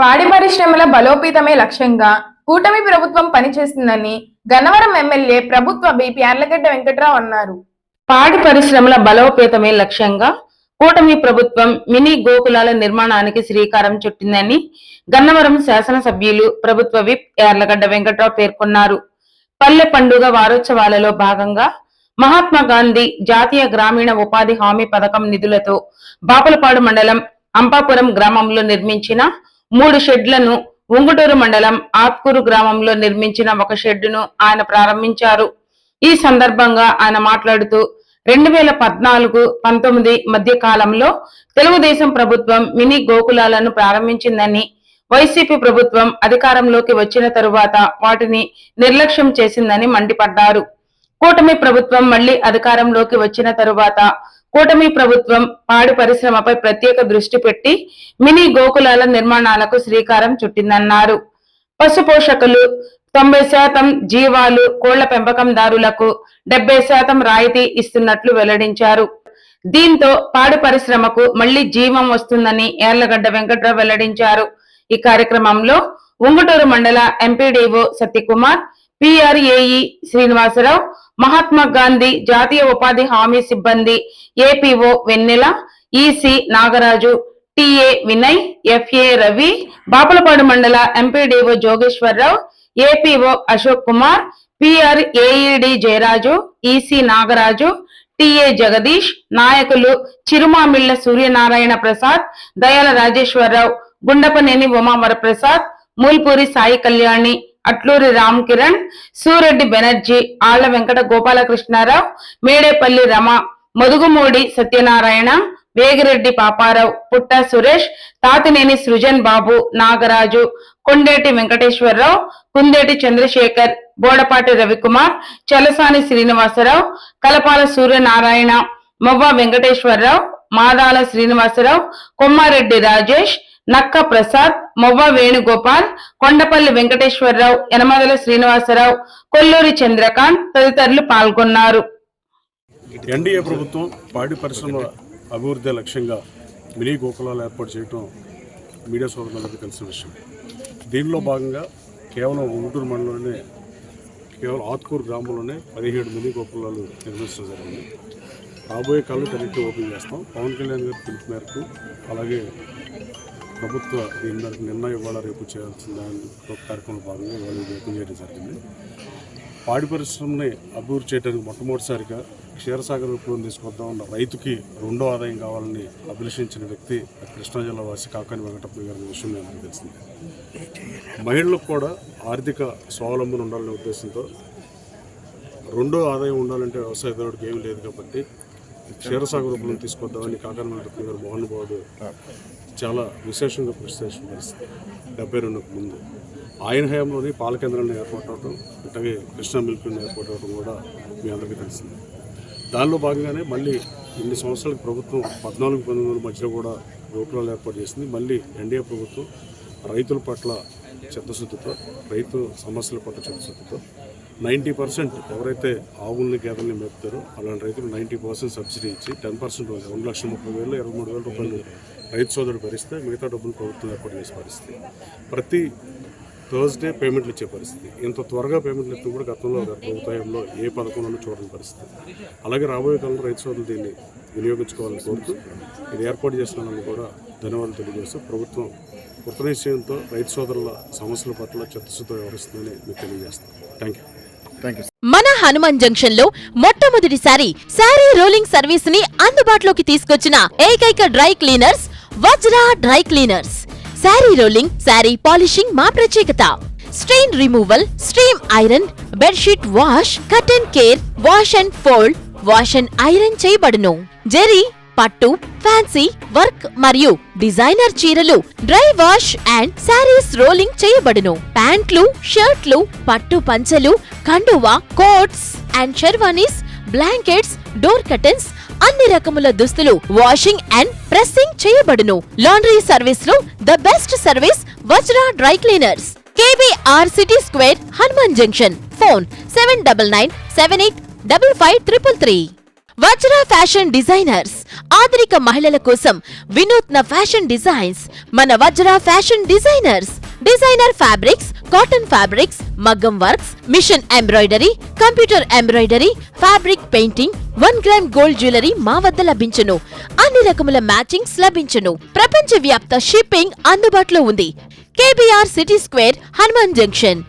పాడి పరిశ్రమల బలోపేతమే లక్ష్యంగా కూటమి ప్రభుత్వం పనిచేస్తుందని గన్నవరం ఎమ్మెల్యే ప్రభుత్వ బీపీ యార్లగడ్డ వెంకట్రావు అన్నారు. పాడి పరిశ్రమల బలోపేతమే లక్ష్యంగా కూటమి ప్రభుత్వం మినీ గోకులాల నిర్మాణానికి శ్రీకారం చుట్టిందని గన్నవరం శాసనసభ్యులు ప్రభుత్వ విప్ యార్లగడ్డ వెంకట్రావు పేర్కొన్నారు. పల్లె పండుగ వారోత్సవాలలో భాగంగా మహాత్మా గాంధీ జాతీయ గ్రామీణ ఉపాధి హామీ పథకం నిధులతో బాపులపాడు మండలం అంపాపురం గ్రామంలో నిర్మించిన 3 షెడ్లను, ఉంగుటూరు మండలం ఆత్కూరు గ్రామంలో నిర్మించిన 1 షెడ్డును ఆయన ప్రారంభించారు. ఈ సందర్భంగా ఆయన మాట్లాడుతూ 2014-19 మధ్య కాలంలో తెలుగుదేశం ప్రభుత్వం మినీ గోకులాలను ప్రారంభించిందని, వైసీపీ ప్రభుత్వం అధికారంలోకి వచ్చిన తరువాత వాటిని నిర్లక్ష్యం చేసిందని మండిపడ్డారు. కూటమి ప్రభుత్వం మళ్లీ అధికారంలోకి వచ్చిన తరువాత కూటమి ప్రభుత్వం పాడి పరిశ్రమపై ప్రత్యేక దృష్టి పెట్టి మినీ గోకులాల నిర్మాణాలకు శ్రీకారం చుట్టిందన్నారు. పశు పోషకులు 90% జీవాలు, కోళ్ల పెంపకందారులకు 70% రాయితీ ఇస్తున్నట్లు వెల్లడించారు. దీంతో పాడి పరిశ్రమకు మళ్లీ జీవం వస్తుందని యార్లగడ్డ వెంకట్రావు వెల్లడించారు. ఈ కార్యక్రమంలో ఉంగుటూరు మండల ఎంపీడీఓ సత్యకుమార్, పిఆర్ఏఈ శ్రీనివాసరావు, మహాత్మా గాంధీ జాతీయ ఉపాధి హామీ సిబ్బంది APO Vennela, EC Nagaraju, TA Vinay, FA Ravi, Bapulapadu మండల MPDO Jogeswararao, APO Ashok Kumar, PRAED Jayaraju, EC Nagaraju, TA Jagadish, నాయకులు చిరుమామిళ్ల సూర్యనారాయణ ప్రసాద్, దయాల రాజేశ్వరరావు, గుండపనేని ఉమావరప్రసాద్, మూల్పూరి సాయి కళ్యాణి, అట్లూరి రామ్ కిరణ్, సూరెడ్డి బెనర్జీ, ఆళ్ల వెంకట గోపాలకృష్ణారావు, మేడేపల్లి రమ, మదుగుమూడి సత్యనారాయణ, వేగిరెడ్డి పాపారావు, పుట్ట సురేష్, తాతినేని సృజన్ బాబు, నాగరాజు, కొండేటి వెంకటేశ్వరరావు, కుందేటి చంద్రశేఖర్, బోడపాటి రవికుమార్, చలసాని శ్రీనివాసరావు, కలపాల సూర్యనారాయణ, మొవ్వ వెంకటేశ్వరరావు, మాదాల శ్రీనివాసరావు, కొమ్మారెడ్డి రాజేష్, నక్క ప్రసాద్, మొవ్వ వేణుగోపాల్, కొండపల్లి వెంకటేశ్వరరావు, యనమదల శ్రీనివాసరావు, కొల్లూరి చంద్రకాంత్ తదితరులు పాల్గొన్నారు. ఎన్డీఏ ప్రభుత్వం పాడి పరిశ్రమ అభివృద్ధి లక్ష్యంగా మినీ గోకులాలు ఏర్పాటు చేయడం మీడియా సోదరులందరికీ తెలిసిన విషయం. దీనిలో భాగంగా కేవలం ఉంగుటూరు మండలంలోనే, కేవలం ఆత్కూరు గ్రామంలోనే 17 మినీ గోకులాలు నిర్మించడం జరిగింది. రాబోయే కాలంలో కరెక్ట్ ఓపెన్ చేస్తాం. పవన్ కళ్యాణ్ గారి పిలుపు మేరకు, అలాగే ప్రభుత్వ దీని మేరకు నిర్ణయం ఇవాళ రేపు చేయాల్సిన దాని కార్యక్రమంలో భాగంగా ఇవాళ ఓపెన్ చేయడం జరిగింది. పాడి పరిశ్రమని అభివృద్ధి చేయడానికి మొట్టమొదటిసారిగా క్షీరసాగర్ విప్లవం తీసుకొద్దాం ఉన్న రైతుకి 2వ ఆదాయం కావాలని అభిలషించిన వ్యక్తి కృష్ణా జిల్లా వాసి కాకాని వెంకటప్ప గారి విషయం నాకు తెలిసింది. మహిళలకు కూడా ఆర్థిక స్వావలంబన ఉండాలనే ఉద్దేశంతో 2వ ఆదాయం ఉండాలంటే వ్యవసాయదారుడికి ఏమీ లేదు కాబట్టి క్షీరసాగర్ విప్లవం తీసుకొద్దామని కాకాని వెంకటప్ప గారు మహానుభావుడు చాలా విశేషంగా కృషి చేసిన పరిస్థితి. 72కు ముందు ఆయన హయాంలోని పాల కేంద్రాలను ఏర్పాటు అవడం, అలాగే కృష్ణా మిల్క్ని ఏర్పాటు అవడం కూడా మీ అందరికీ తెలిసింది. దానిలో భాగంగానే మళ్ళీ ఇన్ని సంవత్సరాలకు ప్రభుత్వం 14-19 మధ్యలో కూడా గోకులాలు ఏర్పాటు చేసింది. మళ్ళీ ఎన్డీఏ ప్రభుత్వం రైతుల పట్ల చిత్తశుద్ధితో, రైతు సమస్యల పట్ల చిత్తశుద్ధితో 90% ఎవరైతే ఆవుల్ని గేదెల్ని మేపుతారో అలాంటి రైతులు 90% సబ్సిడీ ఇచ్చి 10% 2,30,000 23,000 రూపాయలు రైతు సోదరుడు భరిస్తే మిగతా డబ్బులు ప్రభుత్వం ఏర్పాటు చేసే పరిస్థితి. ప్రతి థర్స్డే పేమెంట్లు ఇచ్చే పరిస్థితి. ఇంత త్వరగా పేమెంట్లు ఇస్తే కూడా గతంలో ప్రభుత్వంలో ఏ పథకంలోనూ చూడని పరిస్థితి. అలాగే రాబోయే కాలంలో రైతు సోదరులు దీన్ని వినియోగించుకోవాలని కోరుతూ ఇది ఏర్పాటు చేసిన వాళ్ళని కూడా ధన్యవాదాలు తెలియజేస్తూ ప్రభుత్వం కృతనిశ్చయంతో రైతు సోదరుల సమస్యల పట్ల చిత్తశుద్ధితో వ్యవహరిస్తుందని మీకు తెలియజేస్తాం. Thank you. మన హనుమాన్ జంక్షన్ లో మొట్టమొదటిసారి శారీ రోలింగ్ సర్వీస్ ని అందుబాటులోకి తీసుకొచ్చిన ఏకైక dry cleaners Vajra dry cleaners. Sari rolling, sari polishing మా ప్రత్యేకత. Stain removal, steam iron, bedsheet wash, curtain care, wash and fold, wash and iron చేయబడును. జెరీ, పట్టు, ఫ్యాన్సీ వర్క్ మరియు డిజైనర్ చీరలు dry wash and sarees rolling చేయబడును. ప్యాంట్లు, షర్ట్లు, పట్టు పంచెలు, కండువా, coats and sherwanis, blankets, door curtains, అన్ని రకముల దుస్తులు వాషింగ్ అండ్ ప్రెస్సింగ్ చేయబడును. లాండ్రీ సర్వీస్ లో the best service Vajra dry cleaners. KBR city square, Hanuman junction. Phone 7997855333. Vajra fashion designers, ఆధునిక మహిళల కోసం వినూత్న ఫ్యాషన్ డిజైన్స్ మన Vajra fashion designers. Designer fabrics, cotton fabrics, మగ్గం works, machine embroidery, computer embroidery, fabric painting, 1 gram gold jewellery మా వద్ద లభించును. అన్ని రకముల మ్యాచింగ్స్ లభించును. ప్రపంచ వ్యాప్త షిప్పింగ్ అందుబాటులో ఉంది. KBR city square, Hanuman junction.